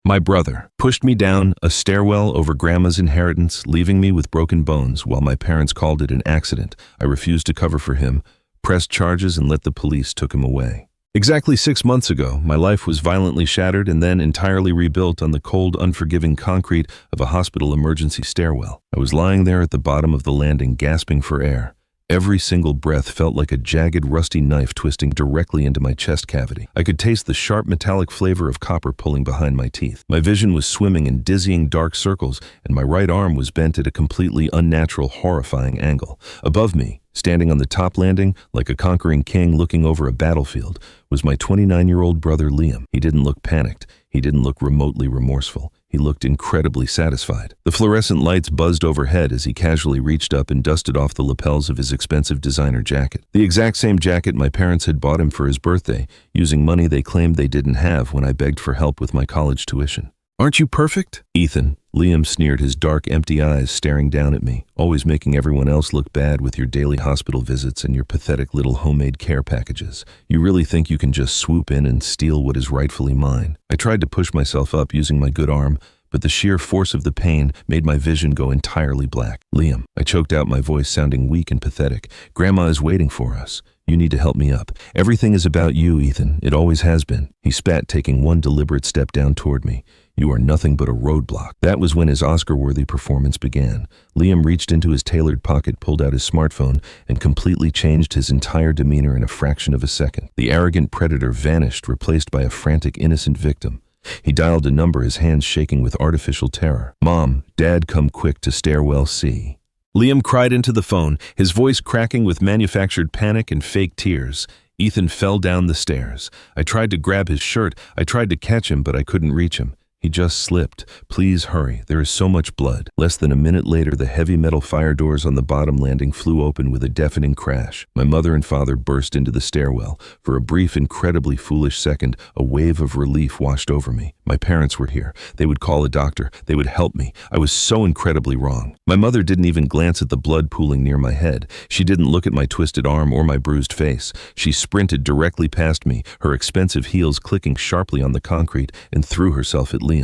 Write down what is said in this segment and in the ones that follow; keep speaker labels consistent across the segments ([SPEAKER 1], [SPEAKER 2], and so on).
[SPEAKER 1] My brother pushed me down a stairwell over grandma's inheritance, leaving me with broken bones. While my parents called it an accident, I refused to cover for him, pressed charges, and let the police took him away. Exactly 6 months ago, my life was violently shattered and then entirely rebuilt on the cold, unforgiving concrete of a hospital emergency stairwell. I was lying there at the bottom of the landing, gasping for air. Every single breath felt like a jagged, rusty knife twisting directly into my chest cavity. I could taste the sharp, metallic flavor of copper pulling behind my teeth. My vision was swimming in dizzying dark circles, and my right arm was bent at a completely unnatural, horrifying angle. Above me, standing on the top landing, like a conquering king looking over a battlefield, was my 29-year-old brother Liam. He didn't look panicked. He didn't look remotely remorseful. He looked incredibly satisfied. The fluorescent lights buzzed overhead as he casually reached up and dusted off the lapels of his expensive designer jacket. The exact same jacket my parents had bought him for his birthday, using money they claimed they didn't have when I begged for help with my college tuition. "Aren't you perfect, Ethan?" Liam sneered, his dark, empty eyes staring down at me. "Always making everyone else look bad with your daily hospital visits and your pathetic little homemade care packages. You really think you can just swoop in and steal what is rightfully mine?" I tried to push myself up using my good arm, but the sheer force of the pain made my vision go entirely black. "Liam," I choked out, my voice sounding weak and pathetic. "Grandma is waiting for us. You need to help me up. Everything is about you, Ethan. It always has been." He spat, taking one deliberate step down toward me. "You are nothing but a roadblock." That was when his Oscar-worthy performance began. Liam reached into his tailored pocket, pulled out his smartphone, and completely changed his entire demeanor in a fraction of a second. The arrogant predator vanished, replaced by a frantic, innocent victim. He dialed a number, his hands shaking with artificial terror. "Mom, Dad, come quick to Stairwell C." Liam cried into the phone, his voice cracking with manufactured panic and fake tears. Ethan fell down the stairs. I tried to grab his shirt. I tried to catch him, but I couldn't reach him. He just slipped. "Please hurry. There is so much blood." Less than a minute later, the heavy metal fire doors on the bottom landing flew open with a deafening crash. My mother and father burst into the stairwell. For a brief, incredibly foolish second, a wave of relief washed over me. My parents were here. They would call a doctor. They would help me. I was so incredibly wrong. My mother didn't even glance at the blood pooling near my head. She didn't look at my twisted arm or my bruised face. She sprinted directly past me, her expensive heels clicking sharply on the concrete, and threw herself at Liam.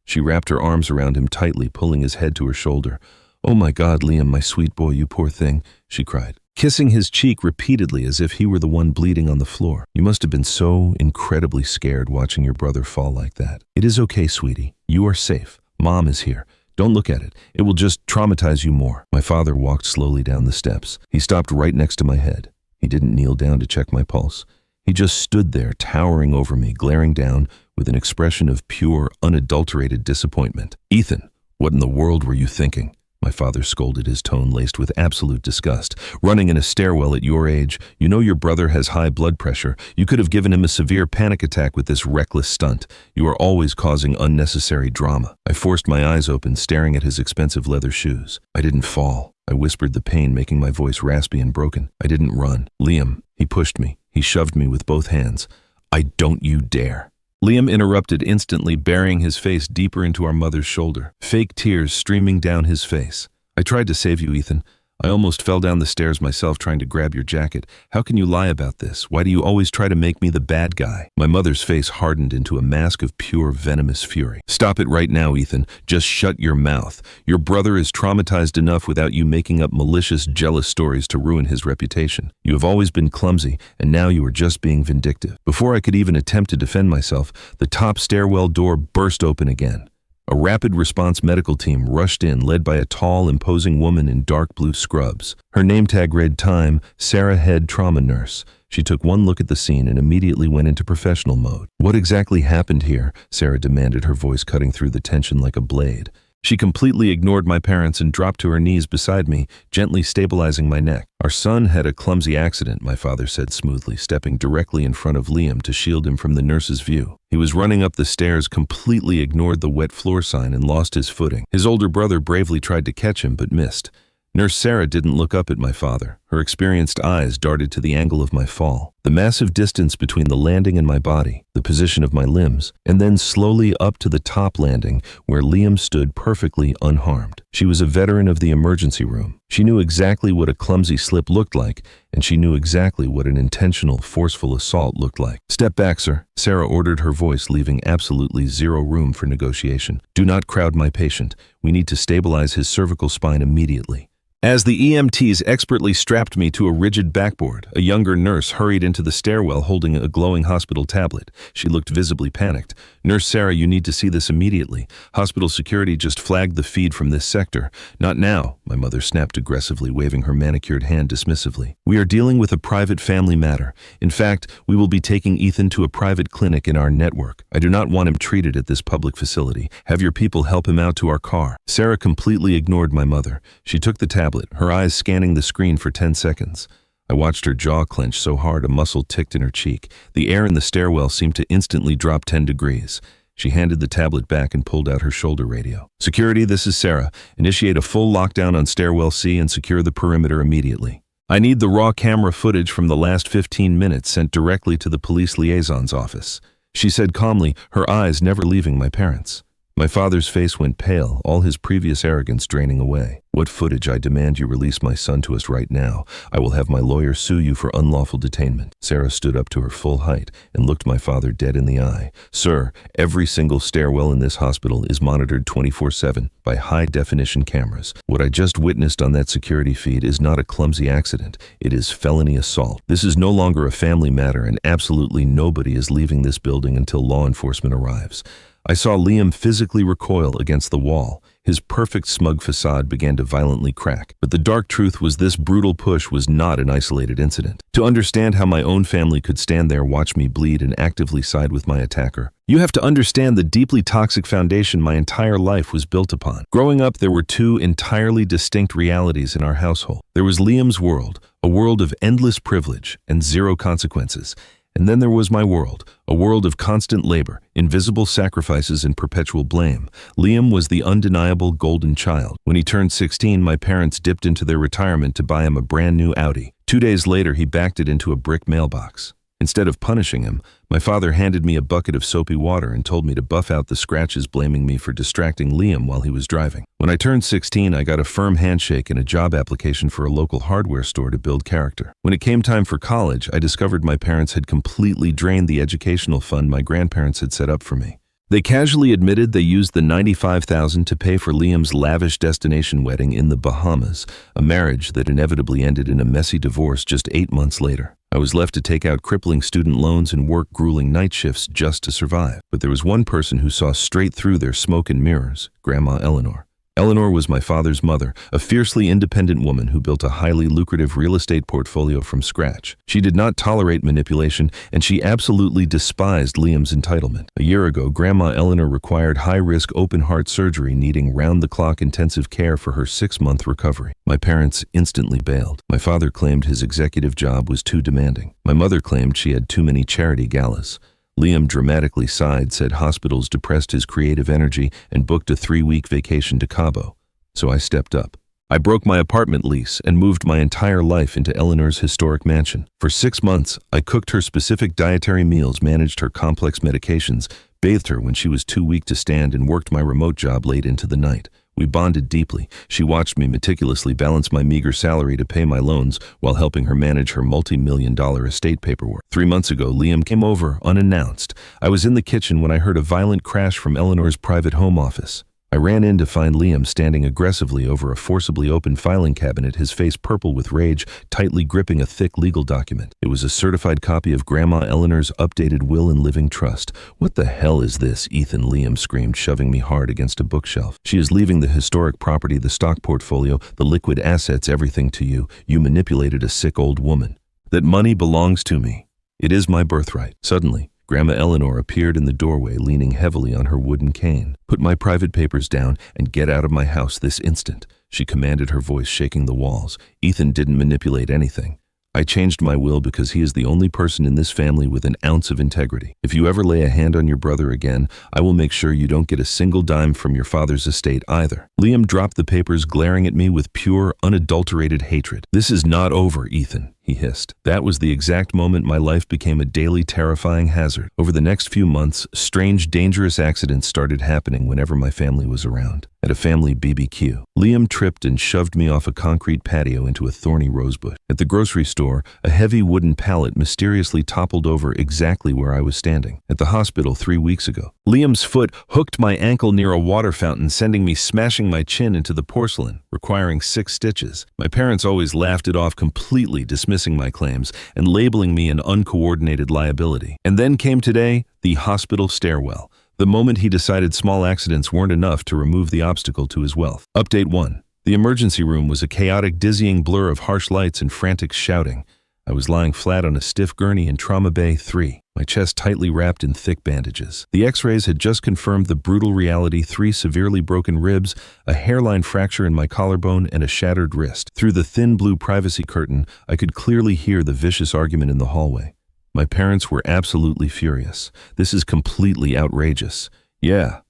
[SPEAKER 1] She wrapped her arms around him tightly, pulling his head to her shoulder. "Oh my God, Liam, my sweet boy, you poor thing," she cried, kissing his cheek repeatedly as if he were the one bleeding on the floor. "You must have been so incredibly scared watching your brother fall like that." "It is okay, sweetie. You are safe. Mom is here. Don't look at it. It will just traumatize you more." My father walked slowly down the steps. He stopped right next to my head. He didn't kneel down to check my pulse. He just stood there, towering over me, glaring down with an expression of pure, unadulterated disappointment. "Ethan, what in the world were you thinking?" My father scolded, his tone laced with absolute disgust. "Running in a stairwell at your age. You know your brother has high blood pressure. You could have given him a severe panic attack with this reckless stunt. You are always causing unnecessary drama." I forced my eyes open, staring at his expensive leather shoes. "I didn't fall," I whispered, the pain making my voice raspy and broken. "I didn't run." "Liam," he pushed me. He shoved me with both hands. "I don't you dare." Liam interrupted instantly, burying his face deeper into our mother's shoulder, fake tears streaming down his face. "I tried to save you, Ethan. I almost fell down the stairs myself trying to grab your jacket. How can you lie about this? Why do you always try to make me the bad guy?" My mother's face hardened into a mask of pure venomous fury. "Stop it right now, Ethan. Just shut your mouth. Your brother is traumatized enough without you making up malicious, jealous stories to ruin his reputation. You have always been clumsy, and now you are just being vindictive." Before I could even attempt to defend myself, the top stairwell door burst open again. A rapid response medical team rushed in, led by a tall, imposing woman in dark blue scrubs. Her name tag read Time, Sarah Head, trauma nurse. She took one look at the scene and immediately went into professional mode. "What exactly happened here?" Sarah demanded, her voice cutting through the tension like a blade. She completely ignored my parents and dropped to her knees beside me, gently stabilizing my neck. "Our son had a clumsy accident," my father said smoothly, stepping directly in front of Liam to shield him from the nurse's view. "He was running up the stairs, completely ignored the wet floor sign, and lost his footing. His older brother bravely tried to catch him, but missed." Nurse Sarah didn't look up at my father. Her experienced eyes darted to the angle of my fall, the massive distance between the landing and my body, the position of my limbs, and then slowly up to the top landing where Liam stood perfectly unharmed. She was a veteran of the emergency room. She knew exactly what a clumsy slip looked like, and she knew exactly what an intentional, forceful assault looked like. "Step back, sir," Sarah ordered, her voice leaving absolutely zero room for negotiation. "Do not crowd my patient. We need to stabilize his cervical spine immediately." As the EMTs expertly strapped me to a rigid backboard, a younger nurse hurried into the stairwell holding a glowing hospital tablet. She looked visibly panicked. "Nurse Sarah, you need to see this immediately. Hospital security just flagged the feed from this sector." "Not now," my mother snapped aggressively, waving her manicured hand dismissively. "We are dealing with a private family matter. In fact, we will be taking Ethan to a private clinic in our network. I do not want him treated at this public facility. Have your people help him out to our car." Sarah completely ignored my mother. She took the tablet, her eyes scanning the screen for 10 seconds. I watched her jaw clench so hard a muscle ticked in her cheek. The air in the stairwell seemed to instantly drop 10 degrees. She handed the tablet back and pulled out her shoulder radio. "Security, this is Sarah. Initiate a full lockdown on Stairwell C and secure the perimeter immediately. I need the raw camera footage from the last 15 minutes sent directly to the police liaison's office," she said calmly, her eyes never leaving my parents. My father's face went pale, all his previous arrogance draining away. "What footage? I demand you release my son to us right now. I will have my lawyer sue you for unlawful detainment." Sarah stood up to her full height and looked my father dead in the eye. "Sir, every single stairwell in this hospital is monitored 24/7 by high-definition cameras. What I just witnessed on that security feed is not a clumsy accident. It is felony assault. This is no longer a family matter, and absolutely nobody is leaving this building until law enforcement arrives." I saw Liam physically recoil against the wall. His perfect smug facade began to violently crack. But the dark truth was this brutal push was not an isolated incident. To understand how my own family could stand there, watch me bleed, and actively side with my attacker, you have to understand the deeply toxic foundation my entire life was built upon. Growing up, there were two entirely distinct realities in our household. There was Liam's world, a world of endless privilege and zero consequences. And then there was my world, a world of constant labor, invisible sacrifices, and perpetual blame. Liam was the undeniable golden child. When he turned 16, my parents dipped into their retirement to buy him a brand new Audi. 2 days later, he backed it into a brick mailbox. Instead of punishing him, my father handed me a bucket of soapy water and told me to buff out the scratches, blaming me for distracting Liam while he was driving. When I turned 16, I got a firm handshake and a job application for a local hardware store to build character. When it came time for college, I discovered my parents had completely drained the educational fund my grandparents had set up for me. They casually admitted they used the $95,000 to pay for Liam's lavish destination wedding in the Bahamas, a marriage that inevitably ended in a messy divorce just 8 months later. I was left to take out crippling student loans and work grueling night shifts just to survive. But there was one person who saw straight through their smoke and mirrors, Grandma Eleanor. Eleanor was my father's mother, a fiercely independent woman who built a highly lucrative real estate portfolio from scratch. She did not tolerate manipulation, and she absolutely despised Liam's entitlement. A year ago, Grandma Eleanor required high-risk open-heart surgery, needing round-the-clock intensive care for her 6-month recovery. My parents instantly bailed. My father claimed his executive job was too demanding. My mother claimed she had too many charity galas. Liam dramatically sighed, said hospitals depressed his creative energy, and booked a 3-week vacation to Cabo. So I stepped up. I broke my apartment lease and moved my entire life into Eleanor's historic mansion. For 6 months, I cooked her specific dietary meals, managed her complex medications, bathed her when she was too weak to stand, and worked my remote job late into the night. We bonded deeply. She watched me meticulously balance my meager salary to pay my loans while helping her manage her multi-million-dollar estate paperwork. 3 months ago, Liam came over unannounced. I was in the kitchen when I heard a violent crash from Eleanor's private home office. I ran in to find Liam standing aggressively over a forcibly open filing cabinet, his face purple with rage, tightly gripping a thick legal document. It was a certified copy of Grandma Eleanor's updated will and living trust. "What the hell is this, Ethan?" Liam screamed, shoving me hard against a bookshelf. "She is leaving the historic property, the stock portfolio, the liquid assets, everything to you. You manipulated a sick old woman. That money belongs to me. It is my birthright." Suddenly, Grandma Eleanor appeared in the doorway, leaning heavily on her wooden cane. "Put my private papers down and get out of my house this instant," she commanded, her voice shaking the walls. "Ethan didn't manipulate anything. I changed my will because he is the only person in this family with an ounce of integrity. If you ever lay a hand on your brother again, I will make sure you don't get a single dime from your father's estate either." Liam dropped the papers, glaring at me with pure, unadulterated hatred. "This is not over, Ethan," he hissed. That was the exact moment my life became a daily terrifying hazard. Over the next few months, strange, dangerous accidents started happening whenever my family was around. At a family BBQ, Liam tripped and shoved me off a concrete patio into a thorny rosebush. At the grocery store, a heavy wooden pallet mysteriously toppled over exactly where I was standing. At the hospital 3 weeks ago, Liam's foot hooked my ankle near a water fountain, sending me smashing my chin into the porcelain, requiring 6 stitches. My parents always laughed it off completely, dismissing my claims and labeling me an uncoordinated liability. And then came today, the hospital stairwell. The moment he decided small accidents weren't enough to remove the obstacle to his wealth. Update 1. The emergency room was a chaotic, dizzying blur of harsh lights and frantic shouting. I was lying flat on a stiff gurney in Trauma Bay 3, my chest tightly wrapped in thick bandages. The x-rays had just confirmed the brutal reality: 3 severely broken ribs, a hairline fracture in my collarbone, and a shattered wrist. Through the thin blue privacy curtain, I could clearly hear the vicious argument in the hallway. My parents were absolutely furious. "This is completely outrageous." Yeah,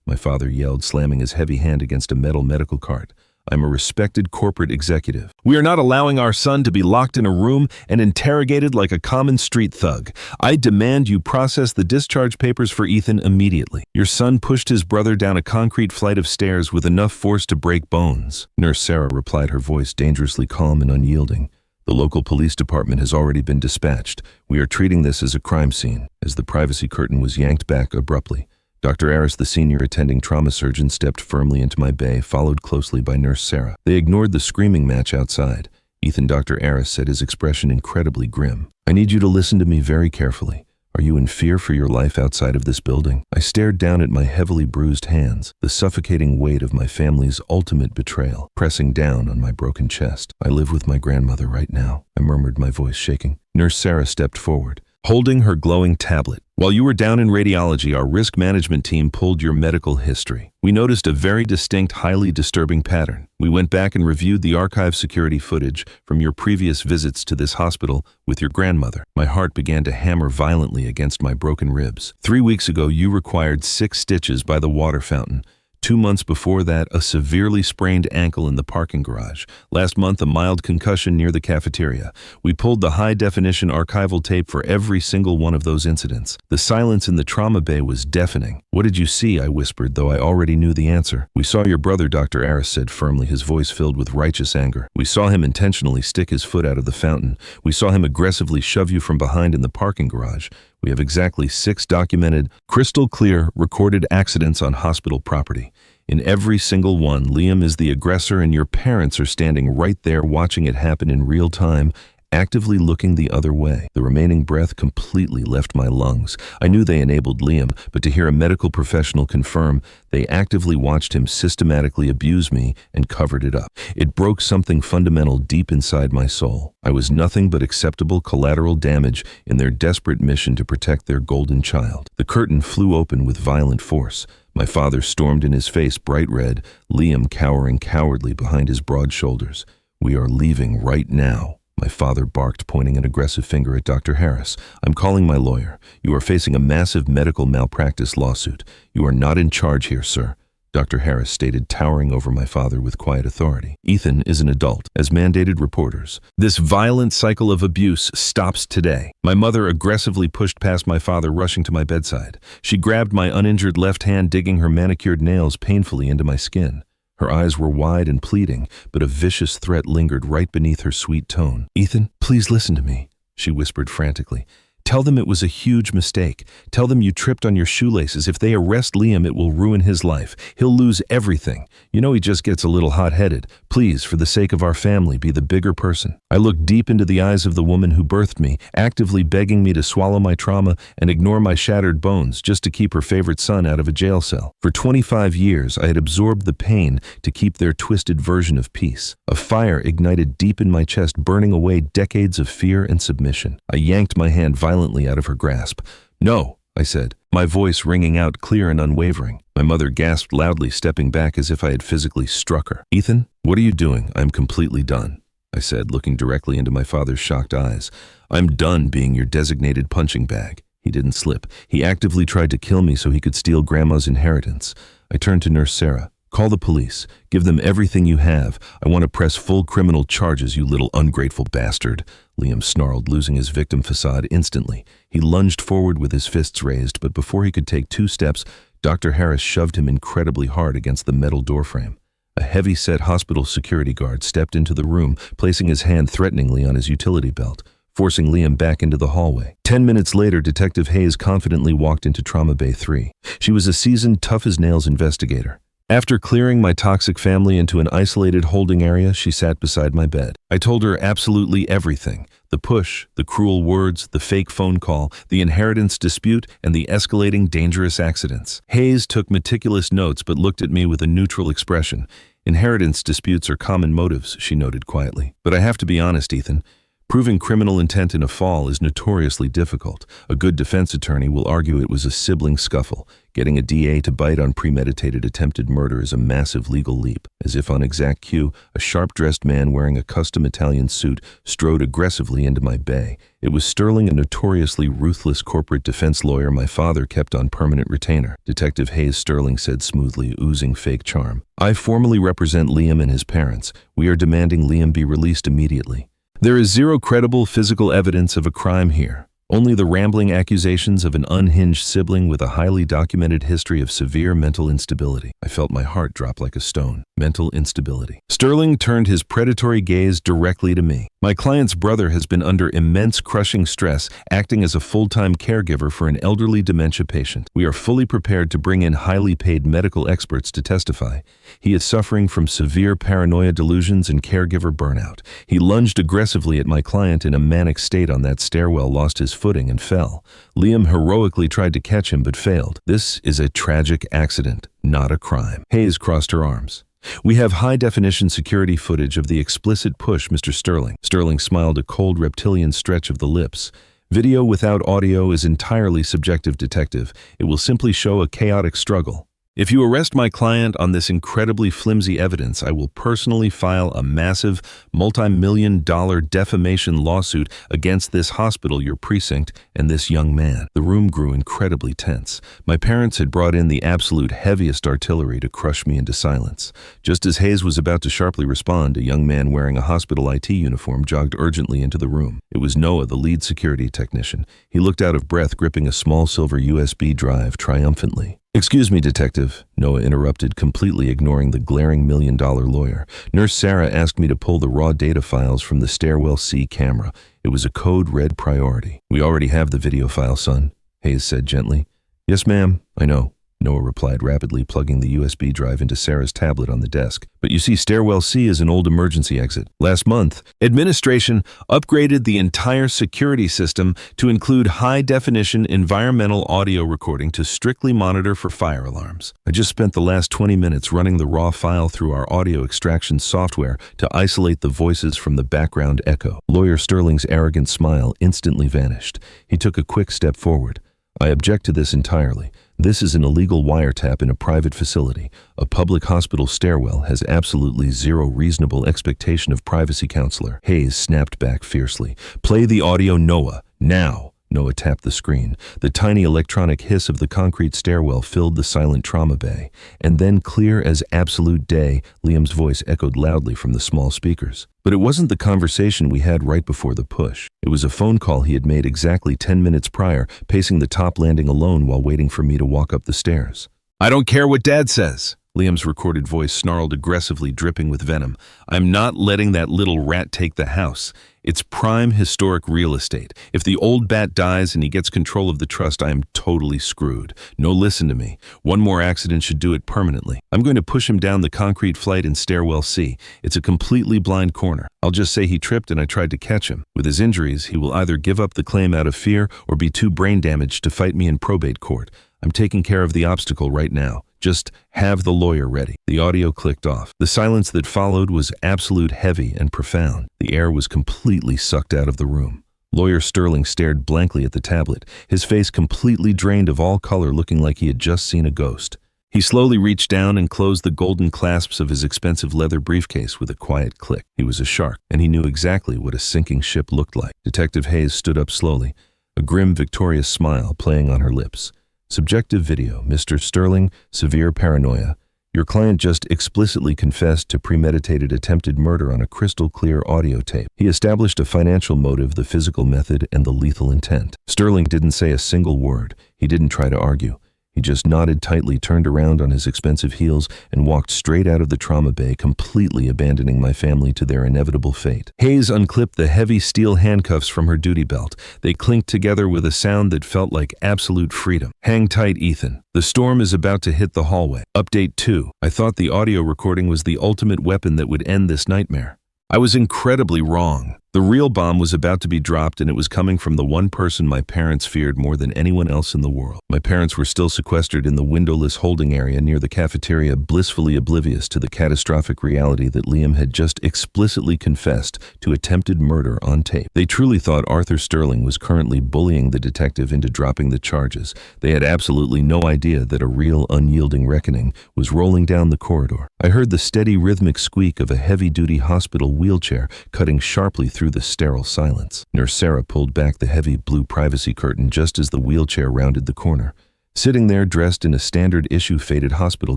[SPEAKER 1] my father yelled, slamming his heavy hand against a metal medical cart. "I'm a respected corporate executive. We are not allowing our son to be locked in a room and interrogated like a common street thug. I demand you process the discharge papers for Ethan immediately. Your son pushed his brother down a concrete flight of stairs with enough force to break bones." Nurse Sarah replied, her voice dangerously calm and unyielding. "The local police department has already been dispatched. We are treating this as a crime scene." As the privacy curtain was yanked back abruptly, Dr. Aris, the senior attending trauma surgeon, stepped firmly into my bay, followed closely by Nurse Sarah. They ignored the screaming match outside. "Ethan," Dr. Aris said, his expression incredibly grim, "I need you to listen to me very carefully. Are you in fear for your life outside of this building?" I stared down at my heavily bruised hands, the suffocating weight of my family's ultimate betrayal pressing down on my broken chest. "I live with my grandmother right now," I murmured, my voice shaking. Nurse Sarah stepped forward, holding her glowing tablet. "While you were down in radiology, our risk management team pulled your medical history. We noticed a very distinct, highly disturbing pattern. We went back and reviewed the archive security footage from your previous visits to this hospital with your grandmother." My heart began to hammer violently against my broken ribs. 3 weeks ago, you required 6 stitches by the water fountain. 2 months before that, a severely sprained ankle in the parking garage. Last month, a mild concussion near the cafeteria. We pulled the high-definition archival tape for every single one of those incidents. The silence in the trauma bay was deafening. "What did you see?" I whispered, though I already knew the answer. "We saw your brother," Dr. Aris said firmly, his voice filled with righteous anger. "We saw him intentionally stick his foot out of the fountain. We saw him aggressively shove you from behind in the parking garage. We have exactly 6 documented, crystal clear, recorded accidents on hospital property. In every single one, Liam is the aggressor, and your parents are standing right there watching it happen in real time, actively looking the other way." The remaining breath completely left my lungs. I knew they enabled Liam, but to hear a medical professional confirm they actively watched him systematically abuse me and covered it up, it broke something fundamental deep inside my soul. I was nothing but acceptable collateral damage in their desperate mission to protect their golden child. The curtain flew open with violent force. My father stormed in, his face bright red, Liam cowering cowardly behind his broad shoulders. "We are leaving right now," my father barked, pointing an aggressive finger at Dr. Harris. "I'm calling my lawyer. You are facing a massive medical malpractice lawsuit. You are not in charge here, sir," Dr. Harris stated, towering over my father with quiet authority. "Ethan is an adult, as mandated reporters. This violent cycle of abuse stops today." My mother aggressively pushed past my father, rushing to my bedside. She grabbed my uninjured left hand, digging her manicured nails painfully into my skin. Her eyes were wide and pleading, but a vicious threat lingered right beneath her sweet tone. "Ethan, please listen to me," she whispered frantically. "Tell them it was a huge mistake. Tell them you tripped on your shoelaces. If they arrest Liam, it will ruin his life. He'll lose everything. You know he just gets a little hot-headed. Please, for the sake of our family, be the bigger person." I looked deep into the eyes of the woman who birthed me, actively begging me to swallow my trauma and ignore my shattered bones just to keep her favorite son out of a jail cell. For 25 years, I had absorbed the pain to keep their twisted version of peace. A fire ignited deep in my chest, burning away decades of fear and submission. I yanked my hand violently out of her grasp. "No," I said, my voice ringing out clear and unwavering. My mother gasped loudly, stepping back as if I had physically struck her. "Ethan, what are you doing? I'm completely done." I said, looking directly into my father's shocked eyes. I'm done being your designated punching bag. He didn't slip. He actively tried to kill me so he could steal Grandma's inheritance. I turned to Nurse Sarah. Call the police. Give them everything you have. I want to press full criminal charges, you little ungrateful bastard. Liam snarled, losing his victim facade instantly. He lunged forward with his fists raised, but before he could take 2 steps, Dr. Harris shoved him incredibly hard against the metal doorframe. A heavy-set hospital security guard stepped into the room, placing his hand threateningly on his utility belt, forcing Liam back into the hallway. 10 minutes later, Detective Hayes confidently walked into Trauma Bay 3. She was a seasoned, tough-as-nails investigator. After clearing my toxic family into an isolated holding area, she sat beside my bed. I told her absolutely everything. The push, the cruel words, the fake phone call, the inheritance dispute, and the escalating dangerous accidents. Hayes took meticulous notes but looked at me with a neutral expression. Inheritance disputes are common motives, she noted quietly. But I have to be honest, Ethan. Proving criminal intent in a fall is notoriously difficult. A good defense attorney will argue it was a sibling scuffle. Getting a DA to bite on premeditated attempted murder is a massive legal leap. As if on exact cue, a sharp-dressed man wearing a custom Italian suit strode aggressively into my bay. It was Sterling, a notoriously ruthless corporate defense lawyer my father kept on permanent retainer. Detective Hayes, Sterling said smoothly, oozing fake charm. I formally represent Liam and his parents. We are demanding Liam be released immediately. There is zero credible physical evidence of a crime here. Only the rambling accusations of an unhinged sibling with a highly documented history of severe mental instability. I felt my heart drop like a stone. Mental instability. Sterling turned his predatory gaze directly to me. My client's brother has been under immense crushing stress, acting as a full-time caregiver for an elderly dementia patient. We are fully prepared to bring in highly paid medical experts to testify. He is suffering from severe paranoia delusions and caregiver burnout. He lunged aggressively at my client in a manic state on that stairwell, lost his footing and fell. Liam heroically tried to catch him but failed. This is a tragic accident, not a crime. Hayes crossed her arms. We have high-definition security footage of the explicit push, Mr. Sterling. Sterling smiled, a cold reptilian stretch of the lips. Video without audio is entirely subjective, Detective. It will simply show a chaotic struggle. If you arrest my client on this incredibly flimsy evidence, I will personally file a massive, multi-million-dollar defamation lawsuit against this hospital, your precinct, and this young man. The room grew incredibly tense. My parents had brought in the absolute heaviest artillery to crush me into silence. Just as Hayes was about to sharply respond, a young man wearing a hospital IT uniform jogged urgently into the room. It was Noah, the lead security technician. He looked out of breath, gripping a small silver USB drive triumphantly. "Excuse me, Detective," Noah interrupted, completely ignoring the glaring $1 million lawyer. "Nurse Sarah asked me to pull the raw data files from the Stairwell C camera. It was a code red priority." "We already have the video file, son," Hayes said gently. "Yes, ma'am, I know," Noah replied, rapidly plugging the USB drive into Sarah's tablet on the desk. "But you see, Stairwell C is an old emergency exit. Last month, administration upgraded the entire security system to include high-definition environmental audio recording to strictly monitor for fire alarms. I just spent the last 20 minutes running the raw file through our audio extraction software to isolate the voices from the background echo." Lawyer Sterling's arrogant smile instantly vanished. He took a quick step forward. "I object to this entirely. This is an illegal wiretap in a private facility. A public hospital stairwell has absolutely zero reasonable expectation of privacy, counselor." Hayes snapped back fiercely. "Play the audio, Noah, now." Noah tapped the screen. The tiny electronic hiss of the concrete stairwell filled the silent trauma bay. And then, clear as absolute day, Liam's voice echoed loudly from the small speakers. But it wasn't the conversation we had right before the push. It was a phone call he had made exactly 10 minutes prior, pacing the top landing alone while waiting for me to walk up the stairs. "I don't care what Dad says." Liam's recorded voice snarled aggressively, dripping with venom. "I'm not letting that little rat take the house. It's prime historic real estate. If the old bat dies and he gets control of the trust, I am totally screwed. No, listen to me. One more accident should do it permanently. I'm going to push him down the concrete flight in Stairwell C. It's a completely blind corner. I'll just say he tripped and I tried to catch him. With his injuries, he will either give up the claim out of fear or be too brain damaged to fight me in probate court. I'm taking care of the obstacle right now. Just have the lawyer ready." The audio clicked off. The silence that followed was absolute, heavy, and profound. The air was completely sucked out of the room. Lawyer Sterling stared blankly at the tablet, his face completely drained of all color, looking like he had just seen a ghost. He slowly reached down and closed the golden clasps of his expensive leather briefcase with a quiet click. He was a shark, and he knew exactly what a sinking ship looked like. Detective Hayes stood up slowly, a grim, victorious smile playing on her lips. Subjective video, Mr. Sterling, severe paranoia. Your client just explicitly confessed to premeditated attempted murder on a crystal-clear audio tape. He established a financial motive, the physical method, and the lethal intent. Sterling didn't say a single word. He didn't try to argue. He just nodded tightly, turned around on his expensive heels, and walked straight out of the trauma bay, completely abandoning my family to their inevitable fate. Hayes unclipped the heavy steel handcuffs from her duty belt. They clinked together with a sound that felt like absolute freedom. Hang tight, Ethan. The storm is about to hit the hallway. Update 2. I thought the audio recording was the ultimate weapon that would end this nightmare. I was incredibly wrong. The real bomb was about to be dropped, and it was coming from the one person my parents feared more than anyone else in the world. My parents were still sequestered in the windowless holding area near the cafeteria, blissfully oblivious to the catastrophic reality that Liam had just explicitly confessed to attempted murder on tape. They truly thought Arthur Sterling was currently bullying the detective into dropping the charges. They had absolutely no idea that a real, unyielding reckoning was rolling down the corridor. I heard the steady, rhythmic squeak of a heavy-duty hospital wheelchair cutting sharply through the sterile silence. Nurse Sarah pulled back the heavy blue privacy curtain just as the wheelchair rounded the corner. Sitting there, dressed in a standard-issue faded hospital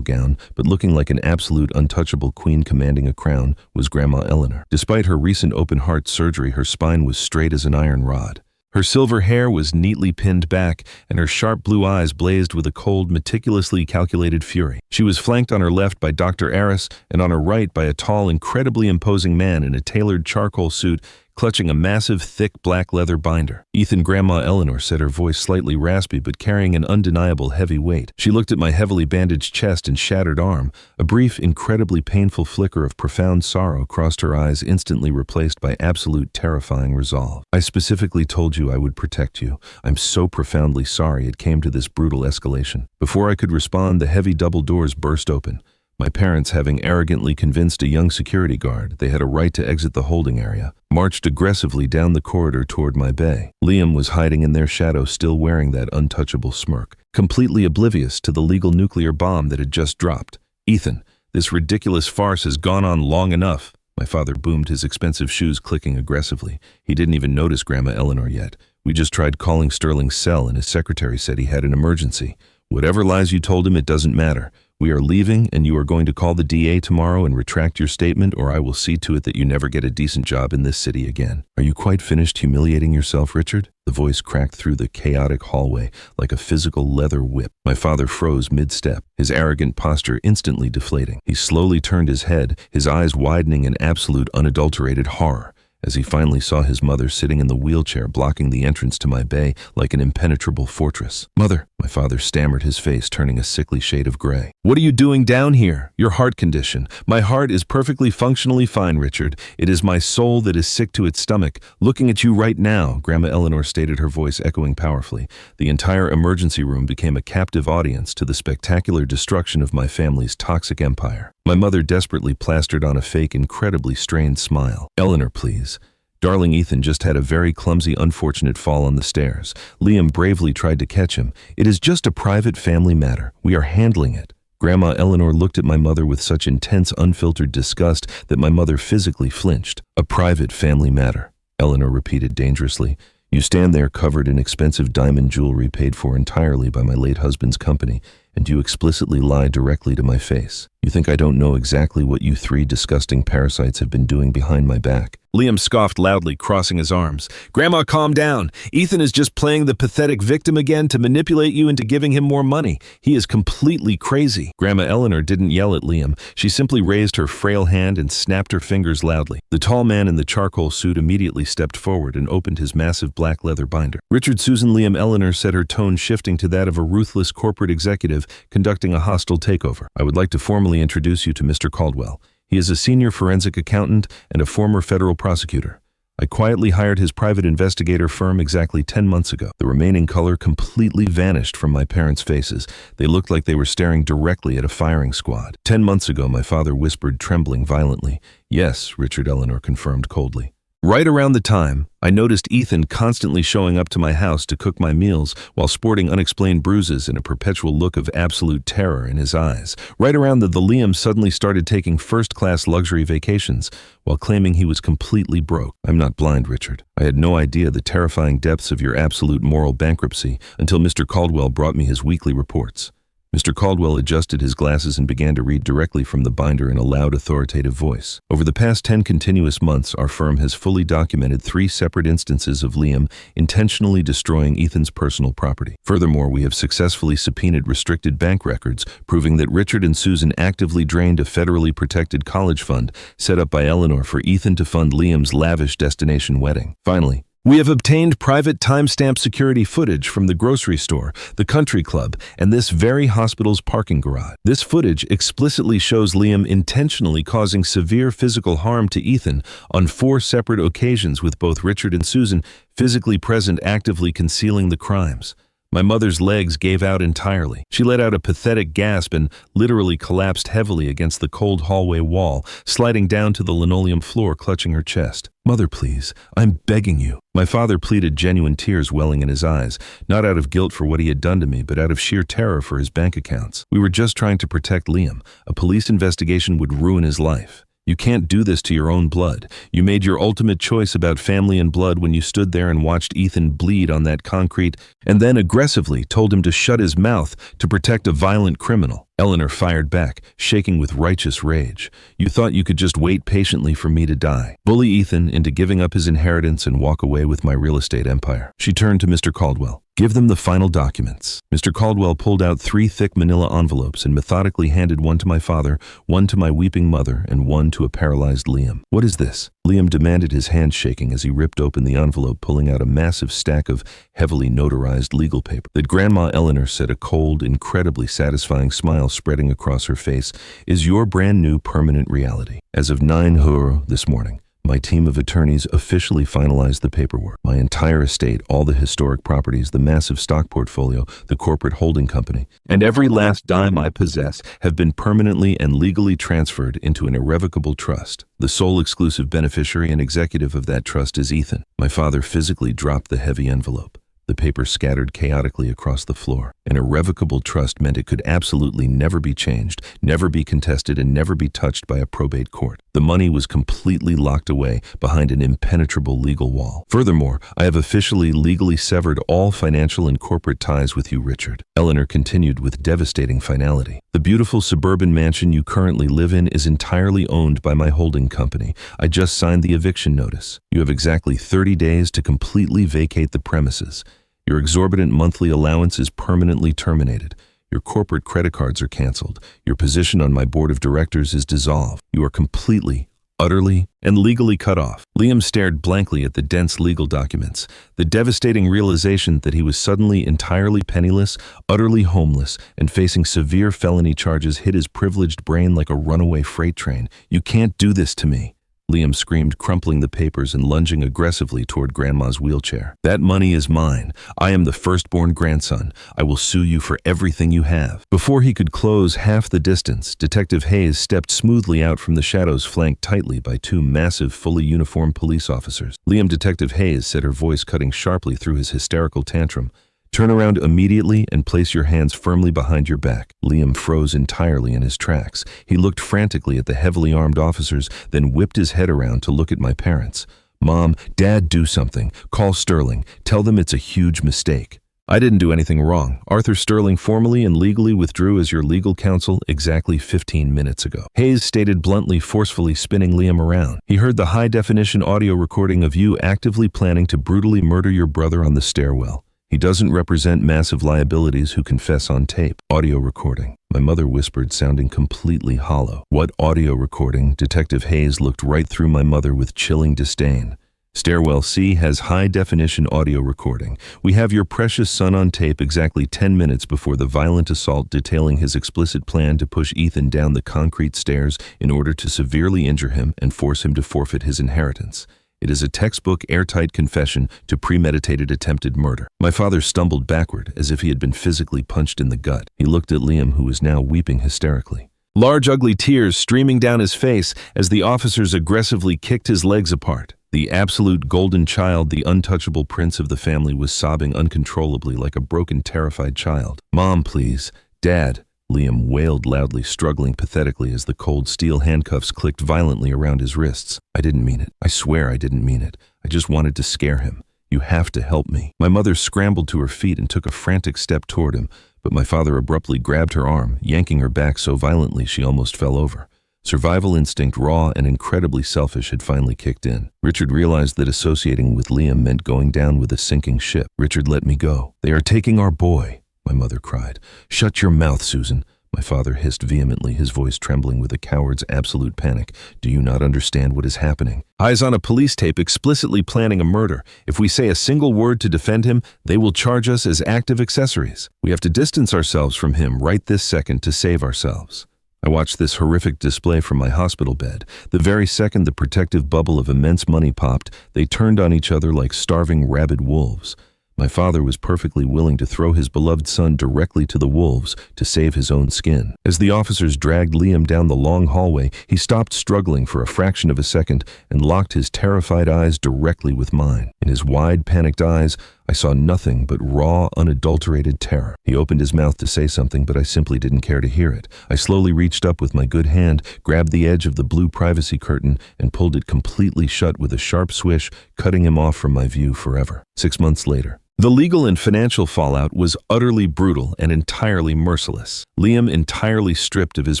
[SPEAKER 1] gown, but looking like an absolute untouchable queen commanding a crown, was Grandma Eleanor. Despite her recent open-heart surgery, her spine was straight as an iron rod. Her silver hair was neatly pinned back, and her sharp blue eyes blazed with a cold, meticulously calculated fury. She was flanked on her left by Dr. Aris, and on her right by a tall, incredibly imposing man in a tailored charcoal suit, clutching a massive, thick black leather binder. Ethan, Grandma Eleanor said, her voice slightly raspy but carrying an undeniable heavy weight. She looked at my heavily bandaged chest and shattered arm. A brief, incredibly painful flicker of profound sorrow crossed her eyes, instantly replaced by absolute terrifying resolve. I specifically told you I would protect you. I'm so profoundly sorry it came to this brutal escalation. Before I could respond, the heavy double doors burst open. My parents, having arrogantly convinced a young security guard they had a right to exit the holding area, marched aggressively down the corridor toward my bay. Liam was hiding in their shadow, still wearing that untouchable smirk, completely oblivious to the legal nuclear bomb that had just dropped. Ethan, this ridiculous farce has gone on long enough. My father boomed, his expensive shoes clicking aggressively. He didn't even notice Grandma Eleanor yet. We just tried calling Sterling's cell, and his secretary said he had an emergency. Whatever lies you told him, it doesn't matter. We are leaving, and you are going to call the DA tomorrow and retract your statement, or I will see to it that you never get a decent job in this city again. Are you quite finished humiliating yourself, Richard? The voice cracked through the chaotic hallway like a physical leather whip. My father froze mid-step, his arrogant posture instantly deflating. He slowly turned his head, his eyes widening in absolute unadulterated horror, as he finally saw his mother sitting in the wheelchair blocking the entrance to my bay like an impenetrable fortress. Mother, my father stammered, his face turning a sickly shade of gray. What are you doing down here? Your heart condition. My heart is perfectly functionally fine, Richard. It is my soul that is sick to its stomach. Looking at you right now, Grandma Eleanor stated, her voice echoing powerfully. The entire emergency room became a captive audience to the spectacular destruction of my family's toxic empire. My mother desperately plastered on a fake, incredibly strained smile. Eleanor, please. Darling Ethan just had a very clumsy, unfortunate fall on the stairs. Liam bravely tried to catch him. It is just a private family matter. We are handling it. Grandma Eleanor looked at my mother with such intense, unfiltered disgust that my mother physically flinched. A private family matter, Eleanor repeated dangerously. You stand there covered in expensive diamond jewelry paid for entirely by my late husband's company, and you explicitly lie directly to my face. You think I don't know exactly what you three disgusting parasites have been doing behind my back? Liam scoffed loudly, crossing his arms. Grandma, calm down. Ethan is just playing the pathetic victim again to manipulate you into giving him more money. He is completely crazy. Grandma Eleanor didn't yell at Liam. She simply raised her frail hand and snapped her fingers loudly. The tall man in the charcoal suit immediately stepped forward and opened his massive black leather binder. Richard, Susan, Liam, Eleanor said, her tone shifting to that of a ruthless corporate executive conducting a hostile takeover. I would like to formally introduce you to Mr. Caldwell. He is a senior forensic accountant and a former federal prosecutor. I quietly hired his private investigator firm exactly 10 months ago. The remaining color completely vanished from my parents' faces. They looked like they were staring directly at a firing squad. 10 months ago, my father whispered, trembling violently. Yes, Richard, Eleanor confirmed coldly. Right around the time, I noticed Ethan constantly showing up to my house to cook my meals while sporting unexplained bruises and a perpetual look of absolute terror in his eyes. Right around the Liam suddenly started taking first-class luxury vacations while claiming he was completely broke. I'm not blind, Richard. I had no idea the terrifying depths of your absolute moral bankruptcy until Mr. Caldwell brought me his weekly reports. Mr. Caldwell adjusted his glasses and began to read directly from the binder in a loud, authoritative voice. Over the past 10 continuous months, our firm has fully documented 3 separate instances of Liam intentionally destroying Ethan's personal property. Furthermore, we have successfully subpoenaed restricted bank records, proving that Richard and Susan actively drained a federally protected college fund set up by Eleanor for Ethan to fund Liam's lavish destination wedding. Finally, we have obtained private timestamp security footage from the grocery store, the country club, and this very hospital's parking garage. This footage explicitly shows Liam intentionally causing severe physical harm to Ethan on 4 separate occasions, with both Richard and Susan physically present, actively concealing the crimes. My mother's legs gave out entirely. She let out a pathetic gasp and literally collapsed heavily against the cold hallway wall, sliding down to the linoleum floor, clutching her chest. "Mother, please, I'm begging you." My father pleaded, genuine tears welling in his eyes, not out of guilt for what he had done to me, but out of sheer terror for his bank accounts. We were just trying to protect Liam. A police investigation would ruin his life. You can't do this to your own blood. You made your ultimate choice about family and blood when you stood there and watched Ethan bleed on that concrete and then aggressively told him to shut his mouth to protect a violent criminal. Eleanor fired back, shaking with righteous rage. "You thought you could just wait patiently for me to die. Bully Ethan into giving up his inheritance and walk away with my real estate empire." She turned to Mr. Caldwell. "Give them the final documents." Mr. Caldwell pulled out 3 thick manila envelopes and methodically handed one to my father, one to my weeping mother, and one to a paralyzed Liam. "What is this?" Liam demanded, his hands shaking as he ripped open the envelope, pulling out a massive stack of heavily notarized legal paper. That Grandma Eleanor said, a cold, incredibly satisfying smile spreading across her face, "is your brand new permanent reality. As of 9:00 this morning, my team of attorneys officially finalized the paperwork. My entire estate, all the historic properties, the massive stock portfolio, the corporate holding company, and every last dime I possess have been permanently and legally transferred into an irrevocable trust. The sole exclusive beneficiary and executive of that trust is Ethan." My father physically dropped the heavy envelope. The paper scattered chaotically across the floor. An irrevocable trust meant it could absolutely never be changed, never be contested, and never be touched by a probate court. The money was completely locked away behind an impenetrable legal wall. "Furthermore, I have officially legally severed all financial and corporate ties with you, Richard." Eleanor continued with devastating finality. "The beautiful suburban mansion you currently live in is entirely owned by my holding company. I just signed the eviction notice. You have exactly 30 days to completely vacate the premises. Your exorbitant monthly allowance is permanently terminated. Your corporate credit cards are canceled. Your position on my board of directors is dissolved. You are completely, utterly, and legally cut off." Liam stared blankly at the dense legal documents. The devastating realization that he was suddenly entirely penniless, utterly homeless, and facing severe felony charges hit his privileged brain like a runaway freight train. "You can't do this to me," Liam screamed, crumpling the papers and lunging aggressively toward Grandma's wheelchair. "That money is mine. I am the firstborn grandson. I will sue you for everything you have." Before he could close half the distance, Detective Hayes stepped smoothly out from the shadows, flanked tightly by 2 massive, fully uniformed police officers. "Liam, Detective Hayes," said her voice cutting sharply through his hysterical tantrum, "turn around immediately and place your hands firmly behind your back." Liam froze entirely in his tracks. He looked frantically at the heavily armed officers, then whipped his head around to look at my parents. "Mom, Dad, do something. Call Sterling. Tell them it's a huge mistake." "I didn't do anything wrong. Arthur Sterling formally and legally withdrew as your legal counsel exactly 15 minutes ago," Hayes stated bluntly, forcefully spinning Liam around. "He heard the high-definition audio recording of you actively planning to brutally murder your brother on the stairwell. He doesn't represent massive liabilities who confess on tape." "Audio recording," my mother whispered, sounding completely hollow. "What audio recording?" Detective Hayes looked right through my mother with chilling disdain. "Stairwell C has high-definition audio recording. We have your precious son on tape exactly 10 minutes before the violent assault, detailing his explicit plan to push Ethan down the concrete stairs in order to severely injure him and force him to forfeit his inheritance. It is a textbook, airtight confession to premeditated attempted murder." My father stumbled backward as if he had been physically punched in the gut. He looked at Liam, who was now weeping hysterically. Large, ugly tears streaming down his face as the officers aggressively kicked his legs apart. The absolute golden child, the untouchable prince of the family, was sobbing uncontrollably like a broken, terrified child. "Mom, please. Dad," Liam wailed loudly, struggling pathetically as the cold steel handcuffs clicked violently around his wrists. "I didn't mean it. I swear I didn't mean it. I just wanted to scare him. You have to help me." My mother scrambled to her feet and took a frantic step toward him, but my father abruptly grabbed her arm, yanking her back so violently she almost fell over. Survival instinct, raw and incredibly selfish, had finally kicked in. Richard realized that associating with Liam meant going down with a sinking ship. "Richard, let me go. They are taking our boy," my mother cried. "Shut your mouth, Susan," my father hissed vehemently, his voice trembling with a coward's absolute panic. "Do you not understand what is happening? Eyes on a police tape explicitly planning a murder. If we say a single word to defend him, they will charge us as active accessories. We have to distance ourselves from him right this second to save ourselves." I watched this horrific display from my hospital bed. The very second the protective bubble of immense money popped, they turned on each other like starving rabid wolves. My father was perfectly willing to throw his beloved son directly to the wolves to save his own skin. As the officers dragged Liam down the long hallway, he stopped struggling for a fraction of a second and locked his terrified eyes directly with mine. In his wide, panicked eyes, I saw nothing but raw, unadulterated terror. He opened his mouth to say something, but I simply didn't care to hear it. I slowly reached up with my good hand, grabbed the edge of the blue privacy curtain, and pulled it completely shut with a sharp swish, cutting him off from my view forever. 6 months later. The legal and financial fallout was utterly brutal and entirely merciless. Liam, entirely stripped of his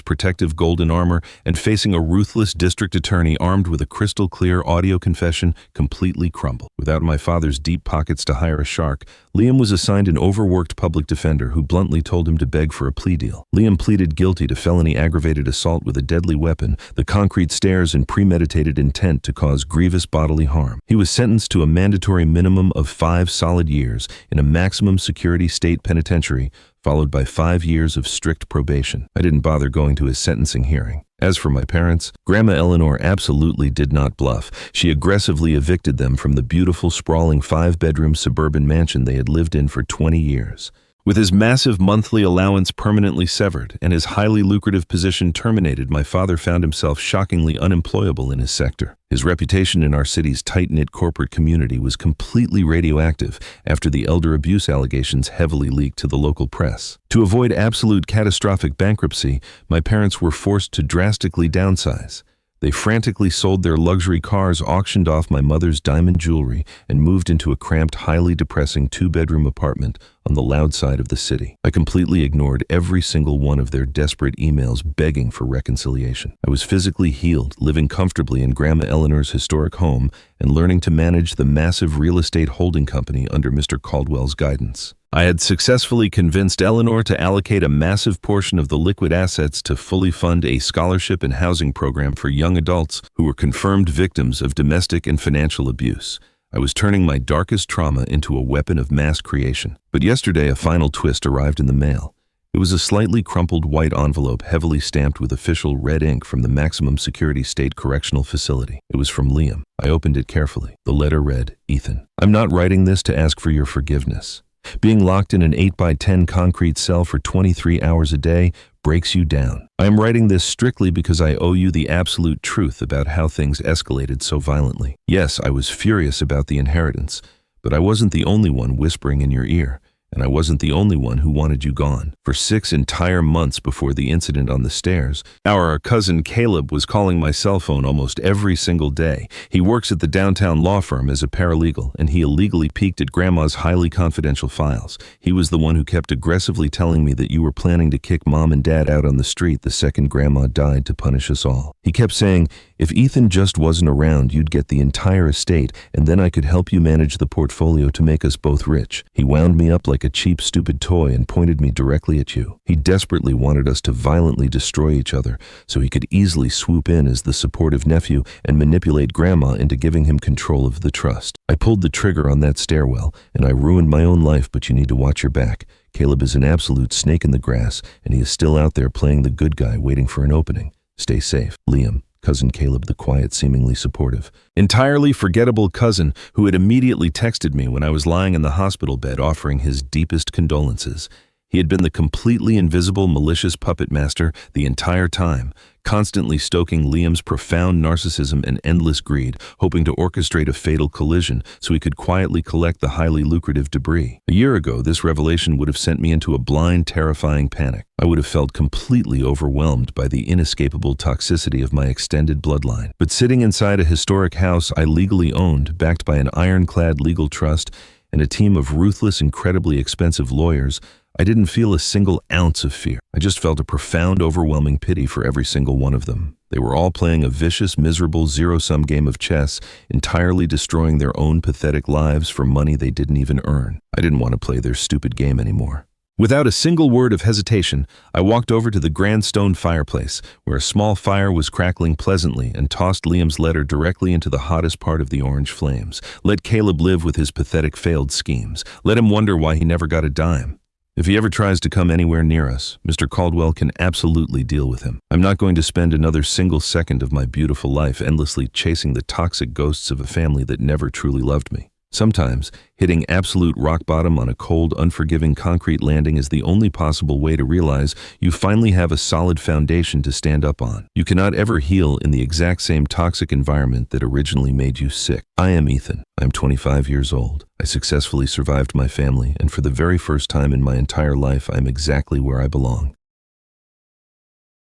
[SPEAKER 1] protective golden armor and facing a ruthless district attorney armed with a crystal-clear audio confession, completely crumbled. Without my father's deep pockets to hire a shark, Liam was assigned an overworked public defender who bluntly told him to beg for a plea deal. Liam pleaded guilty to felony aggravated assault with a deadly weapon, the concrete stairs, and premeditated intent to cause grievous bodily harm. He was sentenced to a mandatory minimum of 5 solid years in a maximum security state penitentiary, followed by 5 years of strict probation. I didn't bother going to his sentencing hearing. As for my parents, Grandma Eleanor absolutely did not bluff. She aggressively evicted them from the beautiful, sprawling 5-bedroom suburban mansion they had lived in for 20 years. With his massive monthly allowance permanently severed and his highly lucrative position terminated, my father found himself shockingly unemployable in his sector. His reputation in our city's tight-knit corporate community was completely radioactive after the elder abuse allegations heavily leaked to the local press. To avoid absolute catastrophic bankruptcy, my parents were forced to drastically downsize. They frantically sold their luxury cars, auctioned off my mother's diamond jewelry, and moved into a cramped, highly depressing 2-bedroom apartment on the loud side of the city. I completely ignored every single one of their desperate emails begging for reconciliation. I was physically healed, living comfortably in Grandma Eleanor's historic home and learning to manage the massive real estate holding company under Mr. Caldwell's guidance. I had successfully convinced Eleanor to allocate a massive portion of the liquid assets to fully fund a scholarship and housing program for young adults who were confirmed victims of domestic and financial abuse. I was turning my darkest trauma into a weapon of mass creation. But yesterday, a final twist arrived in the mail. It was a slightly crumpled white envelope heavily stamped with official red ink from the Maximum Security State Correctional Facility. It was from Liam. I opened it carefully. The letter read, "Ethan, I'm not writing this to ask for your forgiveness. Being locked in an 8x10 concrete cell for 23 hours a day breaks you down. I am writing this strictly because I owe you the absolute truth about how things escalated so violently. Yes, I was furious about the inheritance, but I wasn't the only one whispering in your ear. And I wasn't the only one who wanted you gone. For 6 entire months before the incident on the stairs, our cousin Caleb was calling my cell phone almost every single day. He works at the downtown law firm as a paralegal, and he illegally peeked at Grandma's highly confidential files. He was the one who kept aggressively telling me that you were planning to kick Mom and Dad out on the street the second Grandma died to punish us all. He kept saying, if Ethan just wasn't around, you'd get the entire estate, and then I could help you manage the portfolio to make us both rich. He wound me up like a cheap, stupid toy and pointed me directly at you. He desperately wanted us to violently destroy each other so he could easily swoop in as the supportive nephew and manipulate Grandma into giving him control of the trust. I pulled the trigger on that stairwell, and I ruined my own life, but you need to watch your back. Caleb is an absolute snake in the grass, and he is still out there playing the good guy waiting for an opening. Stay safe. Liam. Cousin Caleb, the quiet, seemingly supportive, entirely forgettable cousin who had immediately texted me when I was lying in the hospital bed offering his deepest condolences. He had been the completely invisible, malicious puppet master the entire time, constantly stoking Liam's profound narcissism and endless greed, hoping to orchestrate a fatal collision so he could quietly collect the highly lucrative debris. A year ago, this revelation would have sent me into a blind, terrifying panic. I would have felt completely overwhelmed by the inescapable toxicity of my extended bloodline. But sitting inside a historic house I legally owned, backed by an ironclad legal trust and a team of ruthless, incredibly expensive lawyers, I didn't feel a single ounce of fear. I just felt a profound, overwhelming pity for every single one of them. They were all playing a vicious, miserable, zero-sum game of chess, entirely destroying their own pathetic lives for money they didn't even earn. I didn't want to play their stupid game anymore. Without a single word of hesitation, I walked over to the grand stone fireplace, where a small fire was crackling pleasantly, and tossed Liam's letter directly into the hottest part of the orange flames. Let Caleb live with his pathetic failed schemes. Let him wonder why he never got a dime. If he ever tries to come anywhere near us, Mr. Caldwell can absolutely deal with him. I'm not going to spend another single second of my beautiful life endlessly chasing the toxic ghosts of a family that never truly loved me. Sometimes, hitting absolute rock bottom on a cold, unforgiving concrete landing is the only possible way to realize you finally have a solid foundation to stand up on. You cannot ever heal in the exact same toxic environment that originally made you sick. I am Ethan. I'm 25 years old. I successfully survived my family, and for the very first time in my entire life, I'm exactly where I belong.